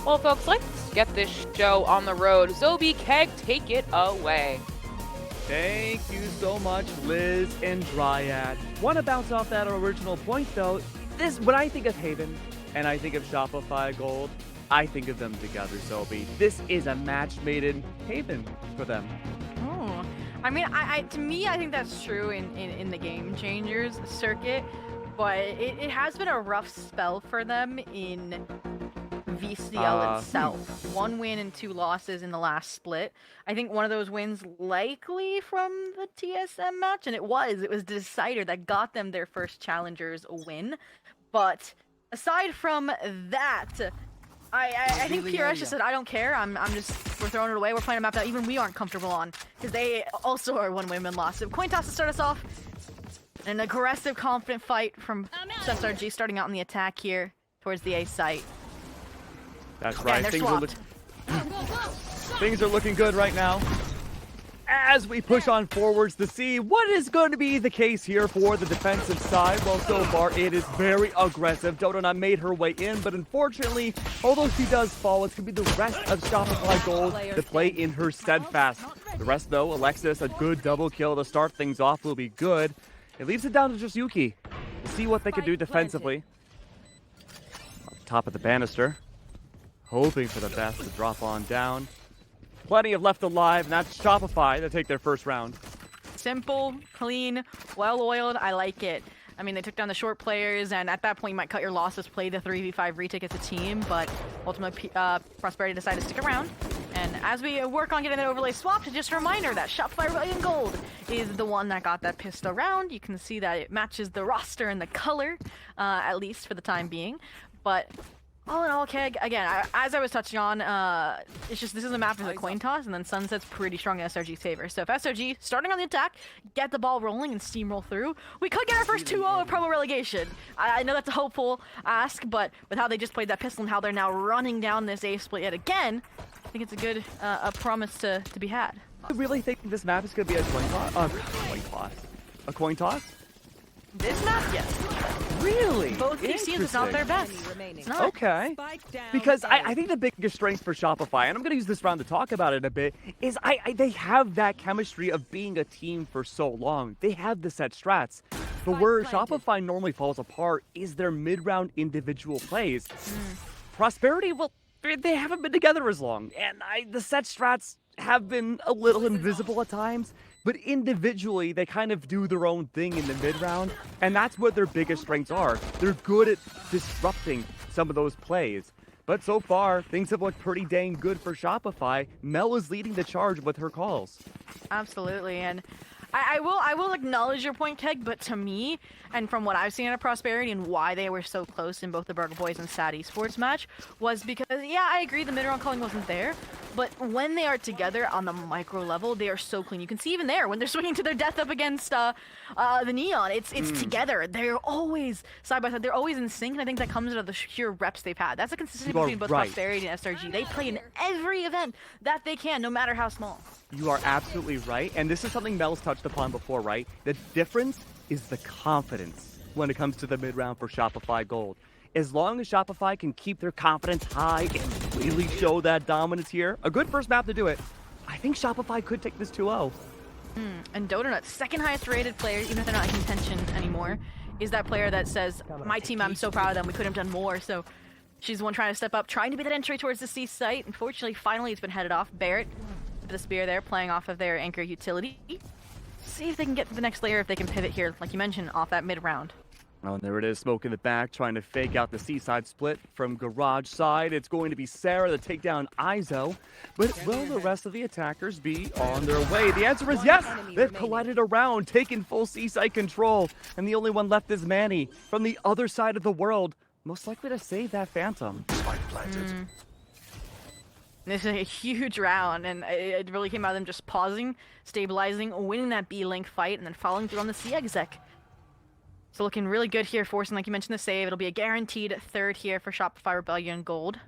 Well, folks, let's get this show on the road. Zobi, Keg, take it away. Thank you so much, Liz and Dryad. Want to bounce off that original point, though. When I think of Haven and I think of Shopify Gold, I think of them together, Zobi. This is a match made in Haven for them. Oh, I mean, to me, I think that's true in the Game Changers circuit, but it has been a rough spell for them in VCL itself. 1 win and 2 losses in the last split. I think one of those wins likely from the TSM match, and it was the decider that got them their first Challengers win. But aside from that, I think PRS just said, I don't care, we're throwing it away, we're playing a map that even we aren't comfortable on, because they also are 1 win and loss. So coin toss to start us off. An aggressive, confident fight from SRG starting out in the attack here towards the A site. That's right. And Things are looking good right now. As we push on forwards to see what is going to be the case here for the defensive side. Well, so far it is very aggressive. Dodona made her way in, but unfortunately, although she does fall, it's going to be the rest of Shopify Gold to play in her steadfast. The rest, though, Alexis, a good double kill to start things off will be good. It leaves it down to just Yuki to see what they can do defensively. On top of the banister. Hoping for the best to drop on down. Plenty of left alive, and that's Shopify to take their first round. Simple, clean, well-oiled. I like it. I mean, they took down the short players, and at that point, you might cut your losses, play the 3v5 retake as a team, but ultimately, Prosperity decided to stick around. And as we work on getting that overlay swapped, just a reminder that Shopify Rebellion Gold is the one that got that pistol round. You can see that it matches the roster and the color, at least for the time being. But all in all, Keg, again, as I was touching on, it's just this is a map with a coin toss, and then Sunset's pretty strong in SRG's favor. So if SRG, starting on the attack, get the ball rolling and steamroll through, we could get our first 2-0 promo relegation. I know that's a hopeful ask, but with how they just played that pistol and how they're now running down this A split yet again, I think it's a good a promise to be had. I really think this map is going to be a coin toss. A coin toss? This map, yes. Really? Both these teams, it's not their best. It's not. Okay. Because I think the biggest strength for Shopify, and I'm going to use this round to talk about it a bit, is they have that chemistry of being a team for so long. They have the set strats. But where Shopify normally falls apart is their mid-round individual plays. Prosperity, well, they haven't been together as long. And the set strats have been a little invisible at times. But individually, they kind of do their own thing in the mid-round, and that's what their biggest strengths are. They're good at disrupting some of those plays. But so far, things have looked pretty dang good for Shopify. Mel is leading the charge with her calls. Absolutely, and I will acknowledge your point, Keg, but to me, and from what I've seen out of Prosperity and why they were so close in both the BURG Boys and SAD Esports match, was because, yeah, I agree the mid-round calling wasn't there, but when they are together on the micro level, they are so clean. You can see even there, when they're swinging to their death up against the Neon, it's together. They're always side by side. They're always in sync, and I think that comes out of the sheer reps they've had. That's a consistency between both Prosperity and SRG. They play in every event that they can, no matter how small. You are absolutely right, and this is something Mel's touched upon before, right? The difference is the confidence when it comes to the mid-round for Shopify Gold. As long as Shopify can keep their confidence high and really show that dominance here, a good first map to do it, I think Shopify could take this 2-0. And Dodonut, second highest rated player, even if they're not in contention anymore, is that player that says, my team, I'm so proud of them, we could have done more. So she's the one trying to step up, trying to be that entry towards the C site. Unfortunately, finally it's been headed off. Barrett, the spear there, playing off of their anchor utility. See if they can get to the next layer, if they can pivot here, like you mentioned, off that mid-round. Oh, and there it is, Smoke in the back, trying to fake out the seaside split from garage side. It's going to be Sarah to take down Izo. But will the rest of the attackers be on their way? The answer is yes! They've collided around, taken full seaside control. And the only one left is Manny from the other side of the world, most likely to save that Phantom. This is a huge round, and it really came out of them just pausing, stabilizing, winning that B-Link fight, and then following through on the C-Exec. So looking really good here, forcing, like you mentioned, the save. It'll be a guaranteed third here for Shopify Rebellion Gold.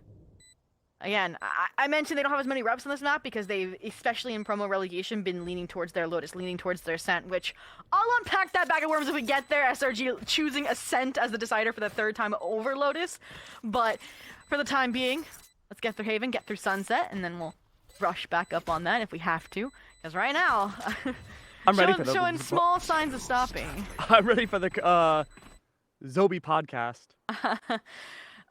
Again, I mentioned they don't have as many reps on this map because they've, especially in promo relegation, been leaning towards their Lotus, leaning towards their Ascent, which I'll unpack that bag of worms if we get there. SRG choosing Ascent as the decider for the third time over Lotus. But for the time being, Let's get through Haven, get through Sunset, and then we'll rush back up on that if we have to. Because right now, I'm ready for showing small signs of stopping. I'm ready for the Zobi podcast.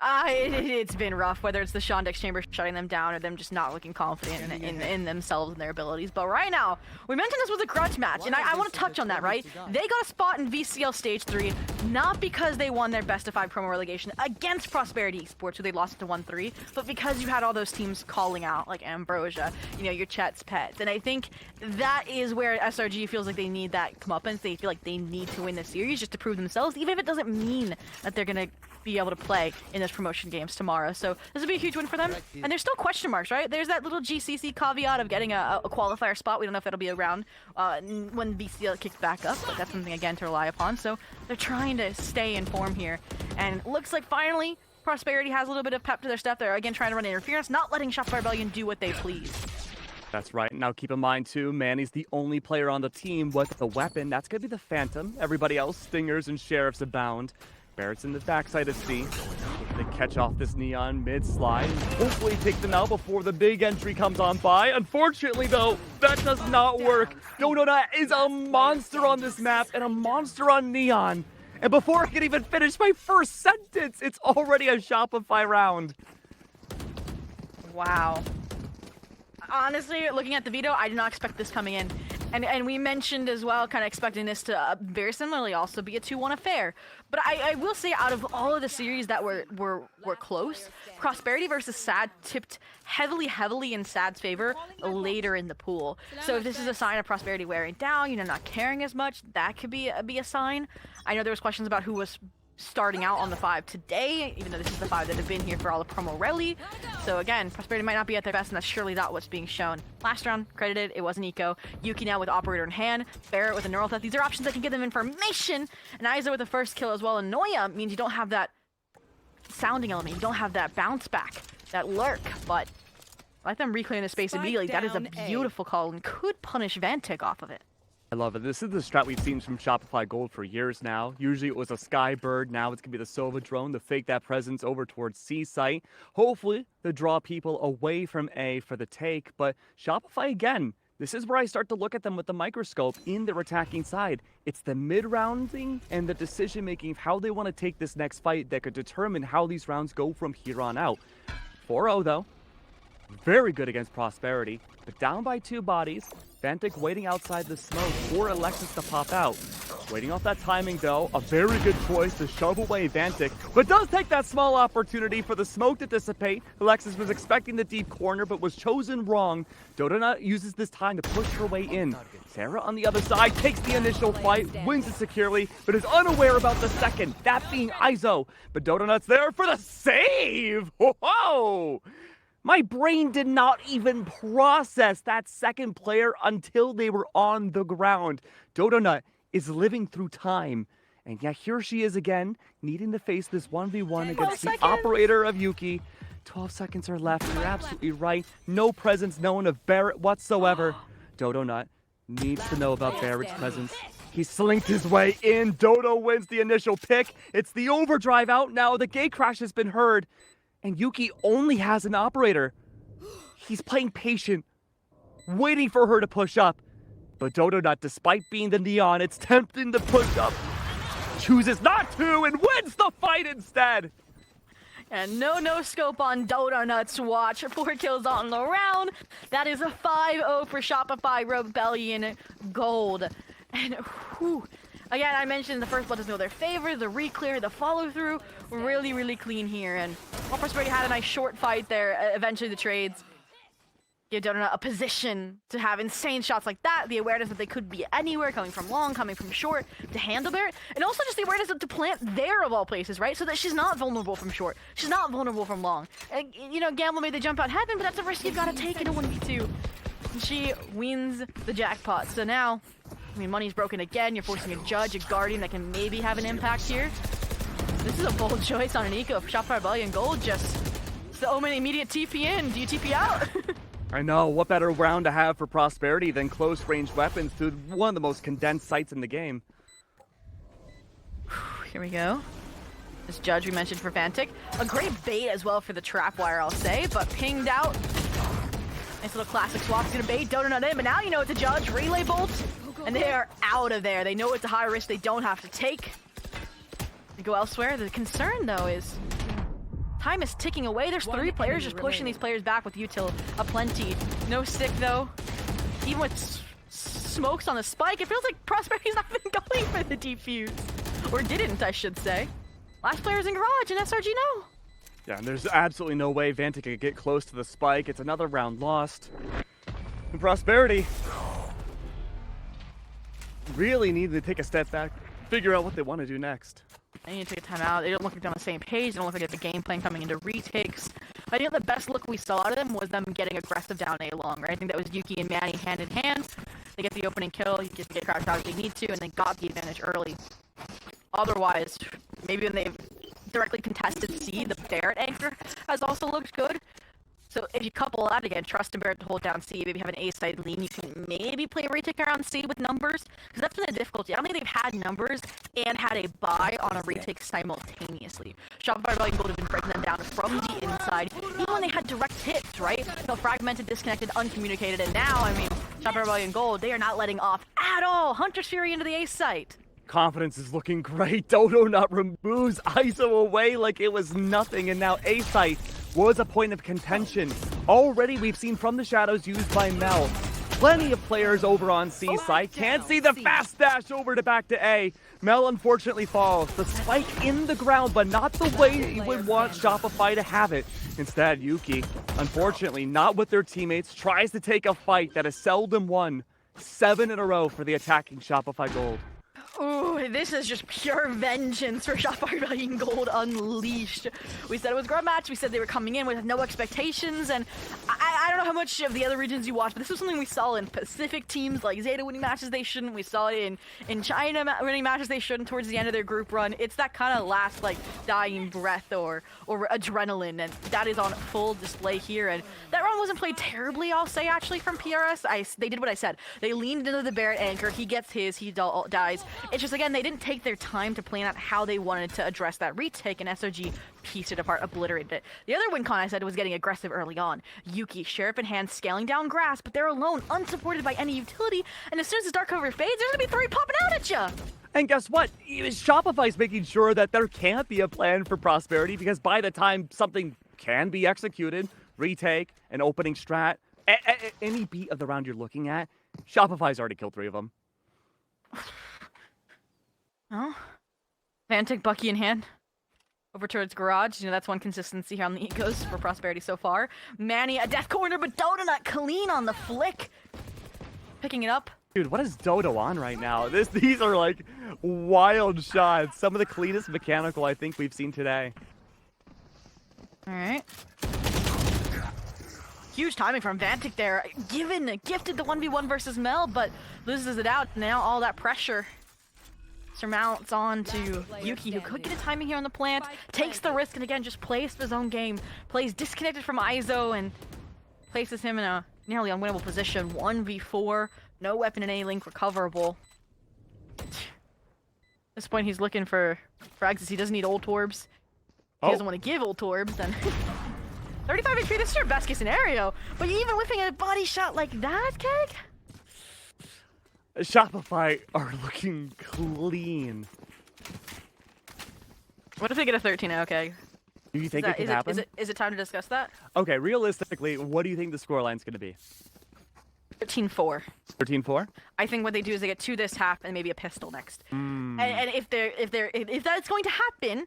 It's been rough, whether it's the Shondex Chamber shutting them down or them just not looking confident in themselves and their abilities. But right now, we mentioned this was a grudge match, and I want to touch on that, right? They got a spot in VCL Stage 3, not because they won their best of 5 promo relegation against Prosperity Esports, who they lost to 1-3, but because you had all those teams calling out, like Ambrosia, you know, your Chet's Pets. And I think that is where SRG feels like they need that comeuppance. They feel like they need to win the series just to prove themselves, even if it doesn't mean that they're going to be able to play in those promotion games tomorrow. So this will be a huge win for them. And there's still question marks, right? There's that little GCC caveat of getting a qualifier spot. We don't know if that'll be around when BCL kicks back up, but that's something, again, to rely upon. So they're trying to stay in form here. And looks like finally Prosperity has a little bit of pep to their step. They're, again, trying to run interference, not letting Shopify Rebellion do what they please. That's right. Now keep in mind, too, Manny's the only player on the team with the weapon. That's going to be the Phantom. Everybody else, Stingers and Sheriffs abound. Barrett's in the backside of C. They catch off this Neon mid-slide. Hopefully take them out before the big entry comes on by. Unfortunately, though, that does not work. Donut is a monster on this map and a monster on Neon. And before I can even finish my first sentence, it's already a Shopify round. Wow. Honestly, looking at the veto, I did not expect this coming in. And we mentioned as well, kind of expecting this to very similarly also be a 2-1 affair. But I will say, out of all of the series that were close, Prosperity versus Sad tipped heavily in Sad's favor later in the pool. So if this is a sign of Prosperity wearing down, you know, not caring as much, that could be a sign. I know there was questions about who was starting out on the 5 today, even though this is the 5 that have been here for all the promo rally. So again, Prosperity might not be at their best, and that's surely not what's being shown. Last round, credited, it wasn't Eco. Yuki now with Operator in hand, Barrett with a Neural Threat. These are options that can give them information, and Aiza with the first kill as well. And Noya means you don't have that sounding element, you don't have that bounce back, that lurk, but let them reclaim the space immediately. That is a beautiful call and could punish Vantic off of it. I love it. This is the strat we've seen from Shopify Gold for years now. Usually it was a Skybird. Now it's going to be the Sova drone to fake that presence over towards C site. Hopefully, to draw people away from A for the take. But Shopify, again, this is where I start to look at them with the microscope in their attacking side. It's the mid-rounding and the decision-making of how they want to take this next fight that could determine how these rounds go from here on out. 4-0, though. Very good against Prosperity, but down by 2 bodies. Vantic waiting outside the smoke for Alexis to pop out. Waiting off that timing, though. A very good choice to shove away Vantic, but does take that small opportunity for the smoke to dissipate. Alexis was expecting the deep corner, but was chosen wrong. Dodona uses this time to push her way in. Sarah on the other side takes the initial fight, wins it securely, but is unaware about the second, that being Izo. But Dodonut's there for the save! Whoa! My brain did not even process that second player until they were on the ground. Dodonut is living through time. And yeah, here she is again, needing to face this 1v1 against the operator of Yuki. 12 seconds are left. You're absolutely right. No presence known of Barrett whatsoever. Dodonut needs to know about Barrett's presence. He slinked his way in. Dodo wins the initial pick. It's the overdrive out now. The gate crash has been heard. And Yuki only has an operator. He's playing patient, waiting for her to push up. But Dodonut, despite being the Neon, it's tempting to push up. Chooses not to and wins the fight instead. And no scope on Dodonut's watch. 4 kills on the round. That is a 5-0 for Shopify Rebellion Gold. And whew. Again, I mentioned the first blood doesn't go their favor, the re-clear, the follow-through, really clean here. And while Prosperity had a nice short fight there, eventually the trades give Donut a position to have insane shots like that, the awareness that they could be anywhere, coming from long, coming from short, to handle Barrett, and also just the awareness of to plant there of all places, right? So that she's not vulnerable from short, she's not vulnerable from long. And, you know, Gamble made the jump out heaven, but that's a risk you've got to take in a 1v2. And she wins the jackpot. So now, I mean, money's broken again. You're forcing a judge, a guardian that can maybe have an impact here. This is a bold choice on an eco. Shopify Rebellion Gold just the Omen immediate TP in. Do you TP out? I know. What better round to have for Prosperity than close-range weapons to one of the most condensed sites in the game? Here we go. This Judge we mentioned for Vantic. A great bait as well for the Trapwire, I'll say, but pinged out. Nice little classic swap. He's gonna bait, Dodo not in, but now you know it's a Judge. Relay bolt, and they are out of there. They know it's a high risk they don't have to take. They go elsewhere. The concern, though, is time is ticking away. There's 3 players just pushing these players back with util aplenty. No stick, though. Even with smokes on the spike, it feels like Prosperity's not even going for the defuse. Or didn't, I should say. Last player's in garage, and SRG no. Yeah, and there's absolutely no way Vantic could get close to the spike. It's another round lost. And Prosperity really need to take a step back, figure out what they want to do next. They need to take a timeout. They don't look like they're on the same page. They don't look like they have the game plan coming into retakes. I think the best look we saw out of them was them getting aggressive down A long, right? I think that was Yuki and Manny hand in hand. They get the opening kill, you get crouched out if they need to, and they got the advantage early. Otherwise, maybe when they've directly contested C, the Barrett anchor has also looked good. So if you couple that again, trust and Barrett to hold down C, maybe have an A side lean, you can maybe play retake around C with numbers, because that's been the difficulty. I don't think they've had numbers and had a buy on a retake simultaneously. Shopify Rebellion Gold have been breaking them down from the inside, even when they had direct hits, right? So fragmented, disconnected, uncommunicated, and now, I mean, Shopify Rebellion Gold, they are not letting off at all. Hunter's Fury into the A site. Confidence is looking great. Dodo Nut removes ISO away like it was nothing, and now A site was a point of contention. Already we've seen from the shadows used by Mel. Plenty of players over on C site. Can't see the fast dash over to back to A. Mel unfortunately falls. The spike in the ground, but not the way you would want Shopify to have it. Instead, Yuki, unfortunately not with their teammates, tries to take a fight that has seldom won. 7 in a row for the attacking Shopify Gold. Ooh, this is just pure vengeance for Shopify Rebellion Gold unleashed. We said it was a grub match. We said they were coming in with no expectations, and I don't know how much of the other regions you watched, but this was something we saw in Pacific teams like Zeta winning matches they shouldn't. We saw it in China winning matches they shouldn't towards the end of their group run. It's that kind of last like dying breath or adrenaline, and that is on full display here. And that run wasn't played terribly, I'll say, actually, from PRS. They did what I said. They leaned into the Barrett anchor. He gets his. He dies. It's just, again, they didn't take their time to plan out how they wanted to address that retake, and SRG pieced it apart, obliterated it. The other win con I said was getting aggressive early on. Yuki, Sheriff in hand, scaling down grass, but they're alone, unsupported by any utility, and as soon as this dark cover fades, there's gonna be 3 popping out at ya! And guess what? Shopify's making sure that there can't be a plan for Prosperity, because by the time something can be executed, retake, an opening strat, any beat of the round you're looking at, Shopify's already killed 3 of them. Oh, Vantic, Bucky in hand. Over towards garage. You know, that's one consistency here on the Egos for Prosperity so far. Manny, a death corner, but Dodo not clean on the flick. Picking it up. Dude, what is Dodo on right now? These are like wild shots. Some of the cleanest mechanical I think we've seen today. All right. Huge timing from Vantic there. Gifted the 1v1 versus Mel, but loses it out. Now all that pressure surmounts on to Yuki, who could get a timing here on the plant, takes the risk, and again just plays his own game, plays disconnected from ISO, and places him in a nearly unwinnable position. 1v4, no weapon in A-Link recoverable. At this point, he's looking for frags. He doesn't need ult orbs. He doesn't want to give ult orbs, then 35 HP, this is your best case scenario, but even whipping a body shot like that, Keg? Shopify are looking clean. What if they get a 13-0, okay? Do you think it can happen? Is it time to discuss that? Okay, realistically, what do you think the scoreline's going to be? 13-4. 13-4? I think what they do is they get 2 this half and maybe a pistol next. And if that's going to happen,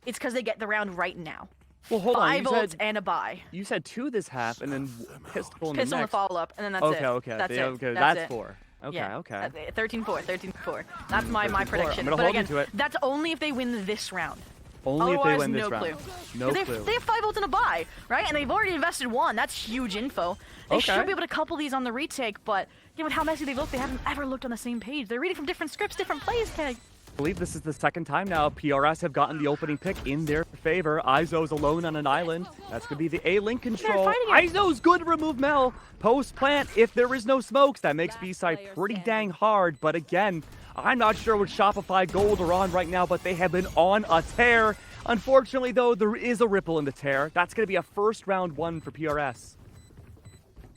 it's because they get the round right now. Well, hold on. 5 ults and a buy. You said 2 this half and then pistol in the next. Pistol in the follow-up, and then that's it. Okay. That's 4. Okay, yeah. okay. 13-4. That's my prediction. I'm gonna hold you to it. That's only if they win this round. Only otherwise, if they win this no round. Clue. No clue. They have 5 ults and a buy, right? And they've already invested 1. That's huge info. They should be able to couple these on the retake, but given how messy they've looked, they haven't ever looked on the same page. They're reading from different scripts, different plays, Keg. I believe this is the second time now PRS have gotten the opening pick in their favor. Izo's alone on an island. That's going to be the A-Link control. Izo's good to remove Mel. Post-plant, if there is no smokes, that makes B-side pretty dang hard. But again, I'm not sure what Shopify Gold are on right now, but they have been on a tear. Unfortunately, though, there is a ripple in the tear. That's going to be a first round one for PRS.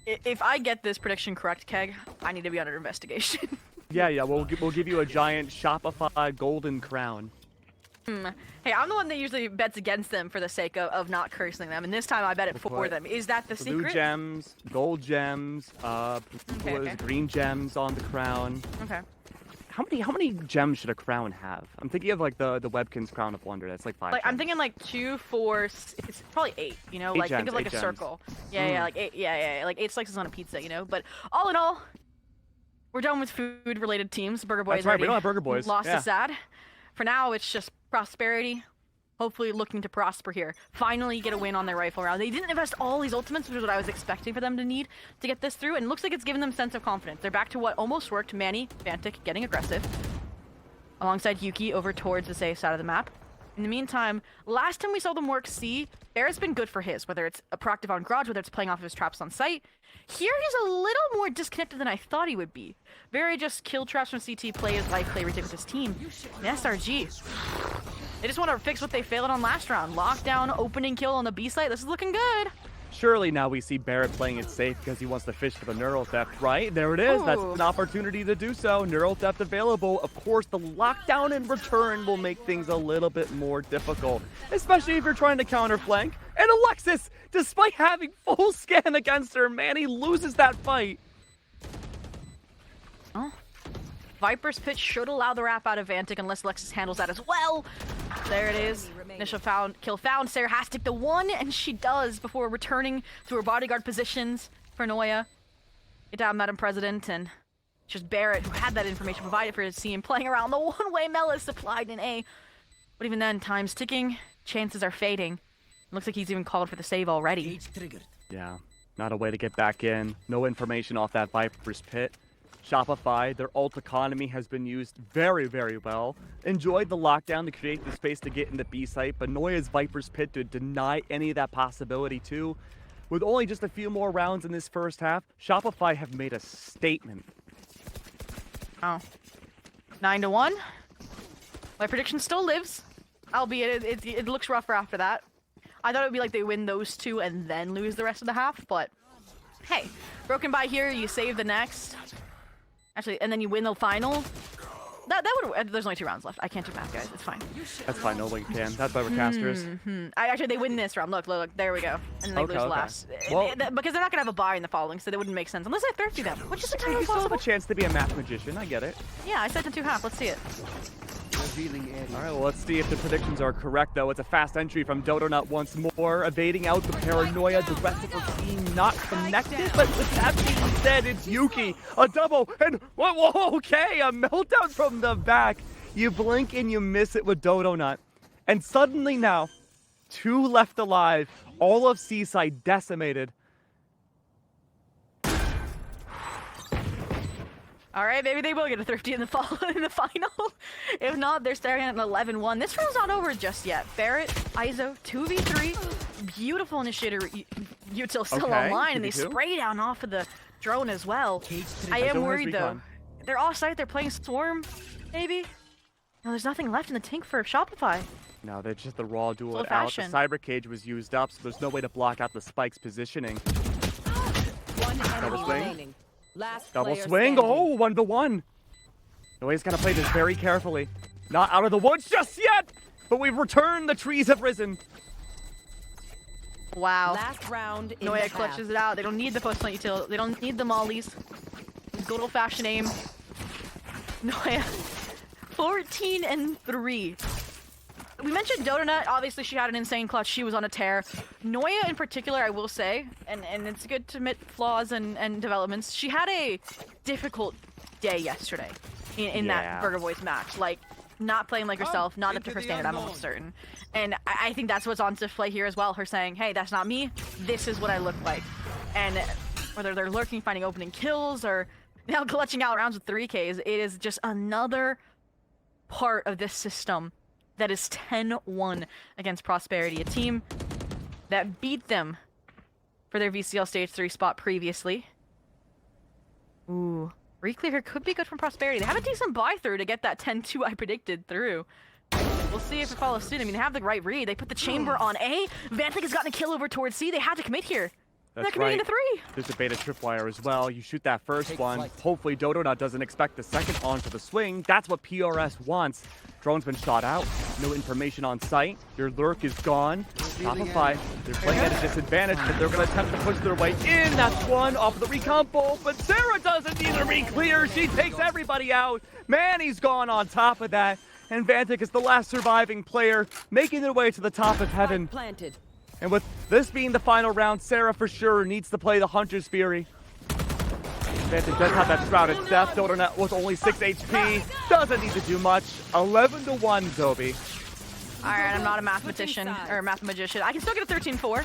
If I get this prediction correct, Keg, I need to be under investigation. Yeah, we'll give you a giant Shopify golden crown. Hey, I'm the one that usually bets against them for the sake of not cursing them, and this time I bet it for them. Is that the secret? Blue gems, gold gems, green gems on the crown. Okay. How many gems should a crown have? I'm thinking of like the Webkin's Crown of Wonder. That's like 5. Like gems. I'm thinking like 2, 4. It's probably 8. You know, 8 like gems, think of like 8 a gems. circle. Yeah, like 8. Yeah, like 8 slices on a pizza. You know, but all in all, we're done with food-related teams. Burger Boys. That's right. We don't have Burger Boys. Lost is sad. For now, it's just prosperity. Hopefully looking to prosper here. Finally get a win on their rifle round. They didn't invest all these ultimates, which is what I was expecting for them to need to get this through, and it looks like it's given them sense of confidence. They're back to what almost worked. Manny, Vantic getting aggressive, alongside Yuki over towards the safe side of the map. In the meantime, last time we saw them work C, Bear's been good for his, whether it's a proactive on garage, whether it's playing off of his traps on site. Here he's a little more disconnected than I thought he would be. Very just kill traps from CT, play his life, play retake with his team. And SRG. They just want to fix what they failed on last round. Lockdown, opening kill on the B site. This is looking good. Surely now we see Barrett playing it safe because he wants to fish for the neural theft, right? There it is. Ooh. That's an opportunity to do so. Neural theft available. Of course, the lockdown in return will make things a little bit more difficult, especially if you're trying to counterflank. And Alexis, despite having full scan against her, Manny loses that fight. Oh. Viper's pitch should allow the wrap out of Vantic unless Alexis handles that as well. There it is. Initial kill found. Sarah has to take the 1, and she does before returning to her bodyguard positions for Noya. Get down, Madam President, and it's just Barrett who had that information provided for his team, playing around the one-way Mela supplied in A. But even then, time's ticking, chances are fading. Looks like he's even called for the save already. Yeah, not a way to get back in. No information off that Viper's pit. Shopify, their ult economy has been used very, very well. Enjoyed the lockdown to create the space to get in the B site, but Noya's Viper's pit to deny any of that possibility too. With only just a few more rounds in this first half, Shopify have made a statement. Oh. 9-1. My prediction still lives, albeit it looks rougher after that. I thought it would be like they win those 2 and then lose the rest of the half, but hey, broken by here, you save the next. Actually, and then you win the final. That would. There's only 2 rounds left. I can't do math, guys. It's fine. That's fine. No one can. That's why we're casters. Actually, they win this round. Look. There we go. And then they lose last. Well, because they're not gonna have a bye in the following, so that wouldn't make sense unless I thirsty them, which is entirely possible. You still have a chance to be a math magician. I get it. Yeah, I said in 2 half. Let's see it. All right, well, let's see if the predictions are correct, though. It's a fast entry from Dodonut once more, evading out the paranoia. The rest of the team not connected, but with that being said, it's Yuki. A double, and whoa, okay, a meltdown from the back. You blink and you miss it with Dodonut. And suddenly now, 2 left alive, all of Seaside decimated. All right, maybe they will get a thrifty in the final. If not, they're staring at an 11-1. This round's not over just yet. Barrett, ISO, 2v3. Beautiful initiator util still online, and they spray down off of the drone as well. I am worried, though. They're off-site. They're playing Storm, maybe? No, there's nothing left in the tank for Shopify. No, they're just the raw duel it out. The cyber cage was used up, so there's no way to block out the Spike's positioning. Double swing. Double swing. Oh, 1-1. Noya's got to play this very carefully. Not out of the woods just yet, but we've returned. The trees have risen. Wow. Last round. Noya clutches it out. They don't need the post-plant util. They don't need the mollies. Good old-fashioned aim. Noya, 14-3. We mentioned Dodonut. Obviously, she had an insane clutch. She was on a tear. Noya, in particular, I will say, and it's good to admit flaws and developments. She had a difficult day yesterday in that Burger Boys match. Like, not playing like herself, not up to her standard, I'm almost certain. And I think that's what's on display here as well. Her saying, hey, that's not me. This is what I look like. And whether they're lurking, finding opening kills, or now clutching out rounds with 3Ks, it is just another part of this system that is 10-1 against Prosperity, a team that beat them for their VCL Stage 3 spot previously. Ooh, reclear here could be good from Prosperity. They have a decent buy-through to get that 10-2 I predicted through. We'll see if it follows suit. I mean, they have the right read. They put the chamber on A. Vantic has gotten a kill over towards C. They had to commit here. That's They're committing right. to 3. There's a beta tripwire as well. You shoot that first one. Hopefully Dodonut doesn't expect the second onto the swing. That's what PRS wants. Drone's been shot out. No information on site. Your lurk is gone. Shopify, they're playing at a disadvantage, but they're going to attempt to push their way in. That's one off of the recon bolt, but Sarah doesn't need a re-clear. She takes everybody out. Manny's gone on top of that. And Vantic is the last surviving player, making their way to the top of heaven. Planted. And with this being the final round, Sarah for sure needs to play the Hunter's Fury. Vantic does have that Shrouded Death. Dodonut with only 6 HP. Doesn't need to do much. 11-1, Zobi. Alright, I'm not a mathematician, or math magician. I can still get a 13-4,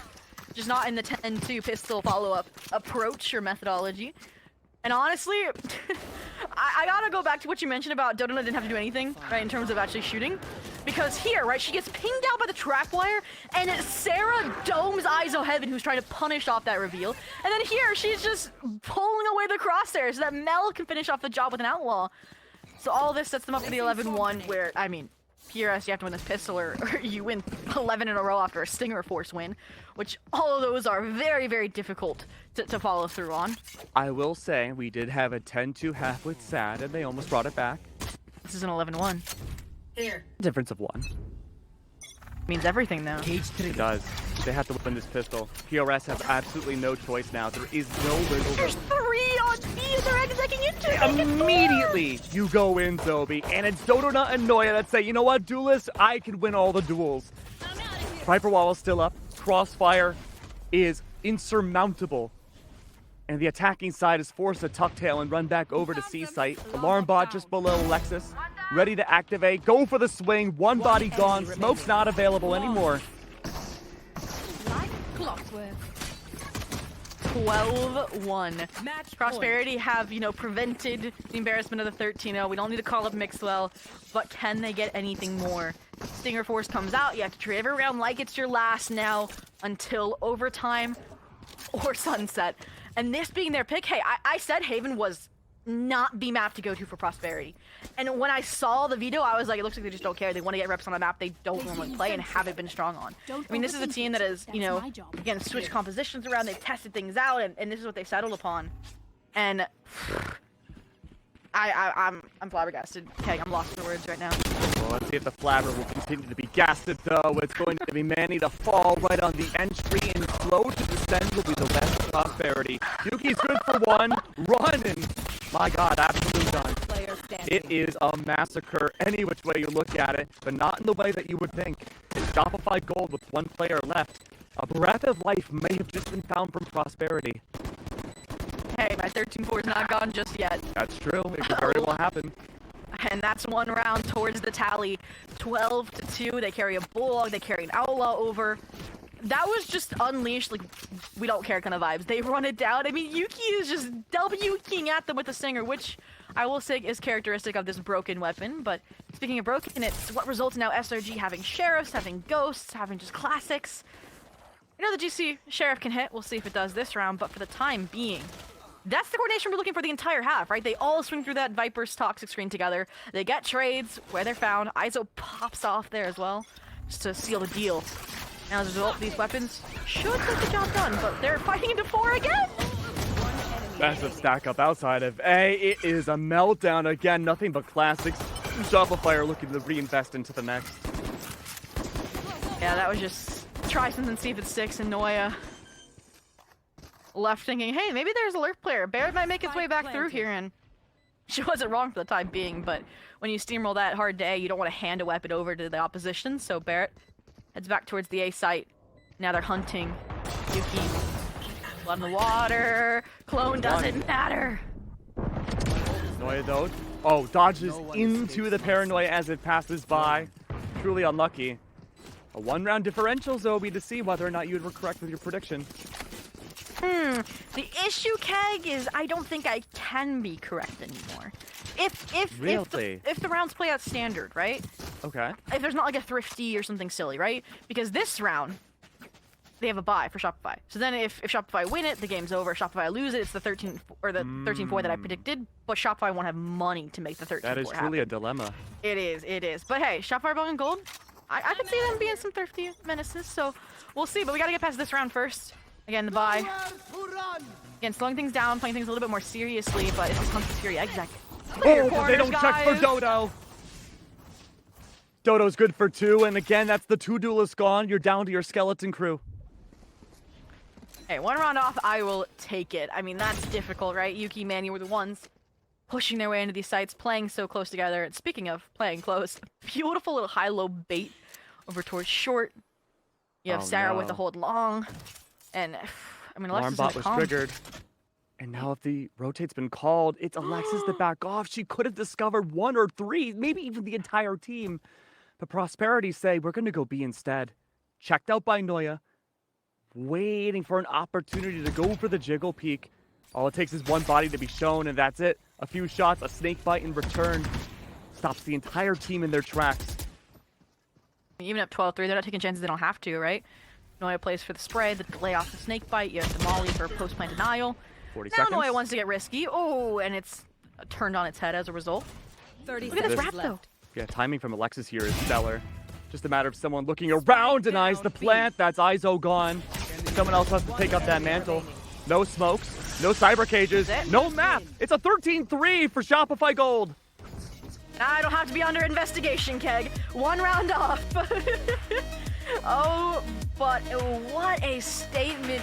just not in the 10-2 pistol follow-up approach or methodology. And honestly, I gotta go back to what you mentioned about Dodonut didn't have to do anything, right, in terms of actually shooting. Because here, right, she gets pinged out by the track wire, and Sarah domes ISO Heaven, who's trying to punish off that reveal. And then here, she's just pulling away the crosshairs so that Mel can finish off the job with an outlaw. So all this sets them up for the 11-1, where, I mean, PRS, you have to win this pistol, or you win 11 in a row after a Stinger Force win, which all of those are very, very difficult to follow through on. I will say, we did have a 10-2 half with Sad, and they almost brought it back. This is an 11-1. Here. Difference of 1. Means everything, though. It does. They have to win this pistol. PRS has absolutely no choice now. There is no wiggle There's room. 3 on B, and they're execing into Immediately, you go in, Zobi, and it's Dodonut and Noya that say, you know what, Duelist, I can win all the duels. Viper Wall is still up. Crossfire is insurmountable. And the attacking side is forced to tuck tail and run back over to C site. Alarm bot just below Alexis. Ready to activate. Go for the swing. One body gone. Smoke's not available anymore. 12-1. Prosperity have, prevented the embarrassment of the 13-0. We don't need to call up Mixwell, but can they get anything more? Stinger Force comes out. You have to treat every round like it's your last now until overtime or sunset. And this being their pick, hey, I said Haven was not the map to go to for Prosperity. And when I saw the veto, I was like, it looks like they just don't care. They want to get reps on a map they don't normally play and haven't been strong on. I mean, this is a team that is, again, switched compositions around. They've tested things out, and this is what they settled upon. And I'm flabbergasted. Okay, I'm lost for words right now. Well, let's see if the flabber will continue to be gasted, though. It's going to be Manny to fall right on the entry, and slow to descend will be the best Prosperity. Yuki's good for 1. Running. My God, absolutely done. It is a massacre any which way you look at it, but not in the way that you would think. It's Shopify Gold with 1 player left. A breath of life may have just been found from Prosperity. Hey, my 13-4 is not gone just yet. That's true. It could very well happen. And that's 1 round towards the tally. 12-2. They carry a Bulldog. They carry an Outlaw over. That was just unleashed, like, we don't care kind of vibes. They run it down. I mean, Yuki is just W-king at them with the Stinger, which I will say is characteristic of this broken weapon. But speaking of broken, it's what results in now SRG having Sheriffs, having Ghosts, having just Classics. The GC Sheriff can hit. We'll see if it does this round, but for the time being, that's the coordination we're looking for the entire half, right? They all swing through that Viper's toxic screen together. They get trades where they're found. ISO pops off there as well, just to seal the deal. Now, as a result, these weapons should get the job done, but they're fighting into 4 again! Massive stack up outside of A. It is a meltdown again. Nothing but classics. Shopify are looking to reinvest into the next. Yeah, that was just try something, see if it sticks, and Noya left thinking, hey, maybe there's a lurk player. Barrett might make its way back through here, and she wasn't wrong for the time being, but when you steamroll that hard to A, you don't want to hand a weapon over to the opposition, so Barrett heads back towards the A site. Now they're hunting Yuki. Blood in the water. Clone doesn't matter. Noya though. Dodges into the paranoia as it passes by. Truly unlucky. A 1-round differential, Zobi, to see whether or not you were correct with your prediction. The issue, Keg, is I don't think I can be correct anymore. If the rounds play out standard, right? Okay. If there's not like a thrifty or something silly, right? Because this round, they have a bye for Shopify. So then if Shopify win it, the game's over. If Shopify lose it, it's the 13 or the 13-4 that I predicted. But Shopify won't have money to make the 13-4 That is truly a dilemma. It is. But hey, Shopify going gold. I could see them being some thrifty menaces. So we'll see. But we gotta get past this round first. Again, the bye. Again, slowing things down, playing things a little bit more seriously. But it's just Hunter's Fury. Exactly. Oh, they don't check for Dodo. Dodo's good for 2, and again, that's the 2 duelists gone. You're down to your skeleton crew. Hey, 1 round off, I will take it. I mean, that's difficult, right? Yuki, Manny were the ones pushing their way into these sites, playing so close together. And speaking of playing close, beautiful little high-low bait over towards short. You have Sarah with the hold long. And, I mean, Alexis Alarm bot was triggered. And now if the rotate's been called, it's Alexis to back off. She could have discovered 1 or 3, maybe even the entire team. But Prosperity say, we're going to go B instead. Checked out by Noya. Waiting for an opportunity to go for the jiggle peek. All it takes is 1 body to be shown, and that's it. A few shots, a snake bite in return. Stops the entire team in their tracks. Even up 12-3, they're not taking chances they don't have to, right? Noya plays for the spray, the delay off the snake bite. You have the molly for post-plant denial. 40 now seconds. Noya wants to get risky. Oh, and it's turned on its head as a result. 30 Look at this seconds wrap, though. left. Yeah, timing from Alexis here is stellar. Just a matter of someone looking around, denies the plant. That's Izo gone. Someone else has to take up that mantle. No smokes, no cyber cages, no map. It's a 13-3 for Shopify Gold. I don't have to be under investigation, Keg. 1 round off. Oh, but what a statement